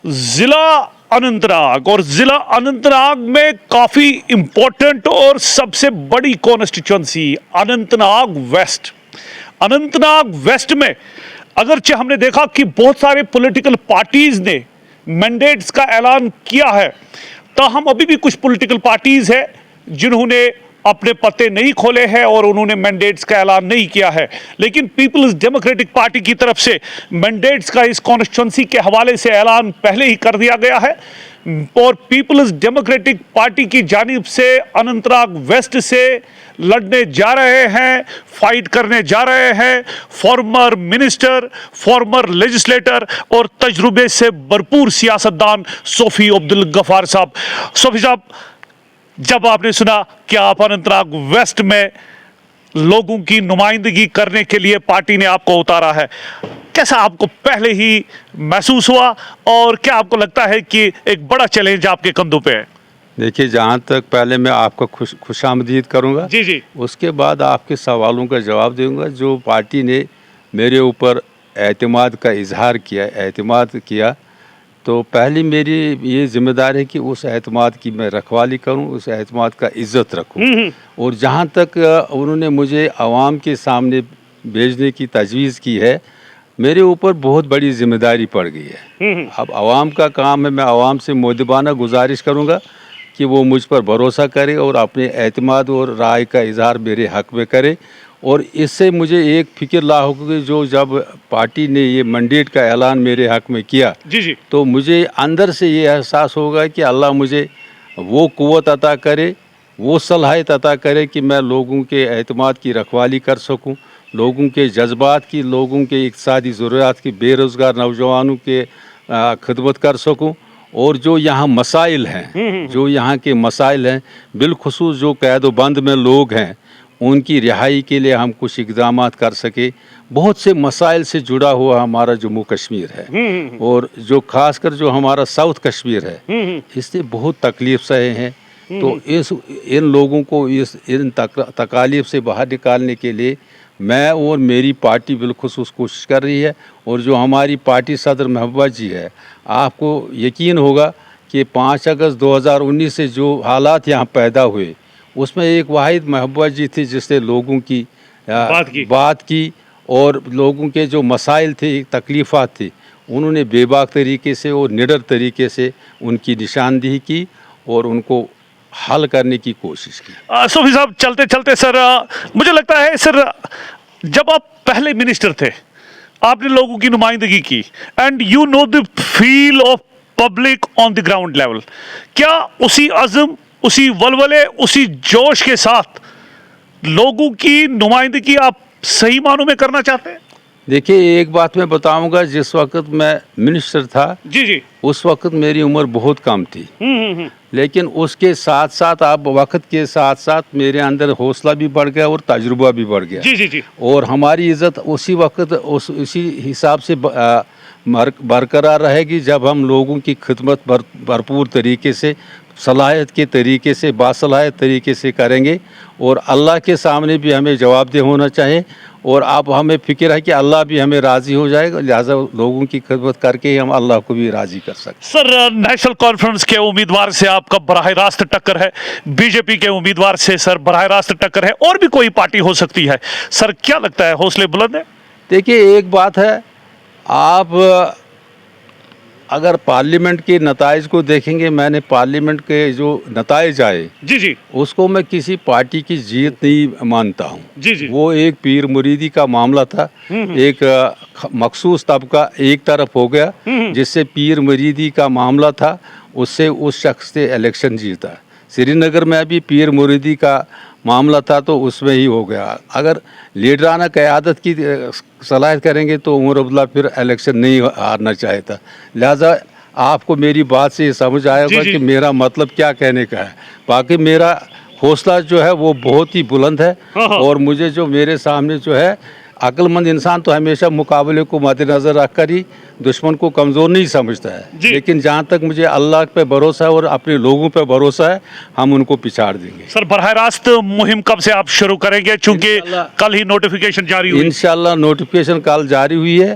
ضلع اننت ناگ اور ضلع اننت ناگ میں کافی امپورٹنٹ اور سب سے بڑی constituency Anant Nag waste. Anant Nag waste میں اگرچہ ہم نے دیکھا کہ بہت سارے پولیٹیکل پارٹیز نے مینڈیٹس کا اعلان کیا ہے، تاہم ابھی بھی کچھ پولیٹیکل پارٹیز ہیں جنہوں نے اپنے پتے نہیں کھولے ہیں اور انہوں نے مینڈیٹس کا اعلان نہیں کیا ہے. لیکن پیپلز ڈیموکریٹک پارٹی کی طرف سے مینڈیٹس کا اس کانسٹیچوئنسی کے حوالے سے اعلان پہلے ہی کر دیا گیا ہے، اور پیپلز ڈیموکریٹک پارٹی کی جانب سے اننت ناگ ویسٹ سے لڑنے جا رہے ہیں، فائٹ کرنے جا رہے ہیں فارمر منسٹر، فارمر لیجسلیٹر اور تجربے سے بھرپور سیاستدان صوفی عبدالغفار صاحب. صوفی صاحب، جب آپ نے سنا کہ آپ اننت ناگ ویسٹ میں لوگوں کی نمائندگی کرنے کے لیے پارٹی نے آپ کو اتارا ہے، کیسا آپ کو پہلے ہی محسوس ہوا اور کیا آپ کو لگتا ہے کہ ایک بڑا چیلنج آپ کے کندھوں پہ ہے؟ دیکھیے، جہاں تک پہلے میں آپ کا خوش آمدید کروں گا، جی اس کے بعد آپ کے سوالوں کا جواب دوں گا. جو پارٹی نے میرے اوپر اعتماد کا اظہار کیا، اعتماد کیا، تو پہلی میری یہ ذمہ داری ہے کہ اس اعتماد کی میں رکھوالی کروں، اس اعتماد کا عزت رکھوں. اور جہاں تک انہوں نے مجھے عوام کے سامنے بھیجنے کی تجویز کی ہے، میرے اوپر بہت بڑی ذمہ داری پڑ گئی ہے. اب عوام کا کام ہے، میں عوام سے مؤدبانہ گزارش کروں گا کہ وہ مجھ پر بھروسہ کرے اور اپنے اعتماد اور رائے کا اظہار میرے حق میں کرے. اور اس سے مجھے ایک فکر لاحق ہوگی، جو جب پارٹی نے یہ مینڈیٹ کا اعلان میرے حق میں کیا تو مجھے اندر سے یہ احساس ہوگا کہ اللہ مجھے وہ قوت عطا کرے، وہ صلاحیت عطا کرے کہ میں لوگوں کے اعتماد کی رکھوالی کر سکوں، لوگوں کے جذبات کی، لوگوں کے اقتصادی ضروریات کی، بے روزگار نوجوانوں کے خدمت کر سکوں. اور جو یہاں مسائل ہیں، جو یہاں کے مسائل ہیں، بالخصوص جو قید و بند میں لوگ ہیں، ان کی رہائی کے لیے ہم کچھ اقدامات کر سکے. بہت سے مسائل سے جڑا ہوا ہمارا جموں کشمیر ہے، اور جو خاص کر جو ہمارا ساؤتھ کشمیر ہے، اس سے بہت تکلیف سہے ہیں. تو ان لوگوں کو ان تکالیف سے باہر نکالنے کے لیے میں اور میری پارٹی بالخصوص کوشش کر رہی ہے. اور جو ہماری پارٹی صدر محبوبہ جی ہے، آپ کو یقین ہوگا کہ 5 اگست 2019 سے جو حالات یہاں پیدا ہوئے، اس میں ایک واحد محبوبہ جی تھی جس نے لوگوں کی بات کی، اور لوگوں کے جو مسائل تھے، تکلیفات تھی، انہوں نے بے باک طریقے سے اور نڈر طریقے سے ان کی نشاندہی کی اور ان کو حل کرنے کی کوشش کی. صوفی صاحب، چلتے چلتے سر، مجھے لگتا ہے سر، جب آپ پہلے منسٹر تھے، آپ نے لوگوں کی نمائندگی کی، and you know the feel of public on the ground level, کیا اسی عزم، اسی ولولے، اسی جوش کے ساتھ لوگوں کی نمائندگی آپ صحیح معنوں میں کرنا چاہتے ہیں؟ دیکھیے، ایک بات میں بتاؤں گا، جس وقت میں منسٹر تھا اس وقت میری عمر بہت کم تھی، لیکن اس کے ساتھ ساتھ، آپ وقت کے ساتھ ساتھ میرے اندر حوصلہ بھی بڑھ گیا اور تجربہ بھی بڑھ گیا. اور ہماری عزت اسی وقت اسی حساب سے برقرار رہے گی جب ہم لوگوں کی خدمت بھرپور طریقے سے، صلاحیت کے طریقے سے، باصلاحیت طریقے سے کریں گے. اور اللہ کے سامنے بھی ہمیں جواب دہ ہونا چاہیے، اور اب ہمیں فکر ہے کہ اللہ بھی ہمیں راضی ہو جائے گا، لہٰذا لوگوں کی خدمت کر کے ہی ہم اللہ کو بھی راضی کر سکتے. سر، نیشنل کانفرنس کے امیدوار سے آپ کا براہ راست ٹکر ہے، بی جے پی کے امیدوار سے سر براہ راست ٹکر ہے، اور بھی کوئی پارٹی ہو سکتی ہے، سر کیا لگتا ہے حوصلے بلند ہیں؟ دیکھیے، ایک بات ہے، آپ اگر پارلیمنٹ کے نتائج کو دیکھیں گے، میں نے پارلیمنٹ کے جو نتائج آئے اس کو میں کسی پارٹی کی جیت نہیں مانتا ہوں. وہ ایک پیر مریدی کا معاملہ تھا، ایک مخصوص طبقہ ایک طرف ہو گیا، جس سے پیر مریدی کا معاملہ تھا، اس سے اس شخص نے الیکشن جیتا. سری نگر میں بھی پیر مریدی کا معاملہ تھا تو اس میں ہی ہو گیا. اگر لیڈرانہ قیادت کی صلاحیت کریں گے تو عمر عبداللہ پھر الیکشن نہیں ہارنا چاہتا. لہذا آپ کو میری بات سے یہ سمجھ آئے گا کہ میرا مطلب کیا کہنے کا ہے. باقی میرا حوصلہ جو ہے وہ بہت ہی بلند ہے، اور مجھے جو میرے سامنے جو ہے، عقل مند انسان تو ہمیشہ مقابلے کو مد نظر رکھ کر ہی دشمن کو کمزور نہیں سمجھتا ہے. لیکن جہاں تک مجھے اللہ پہ بھروسہ ہے اور اپنے لوگوں پہ بھروسہ ہے، ہم ان کو پچھاڑ دیں گے. سر، براہ راست مہم کب سے آپ شروع کریں گے؟ چونکہ کل ہی نوٹیفیکیشن جاری ہوئی. انشاءاللہ نوٹیفیکیشن کل جاری ہوئی ہے،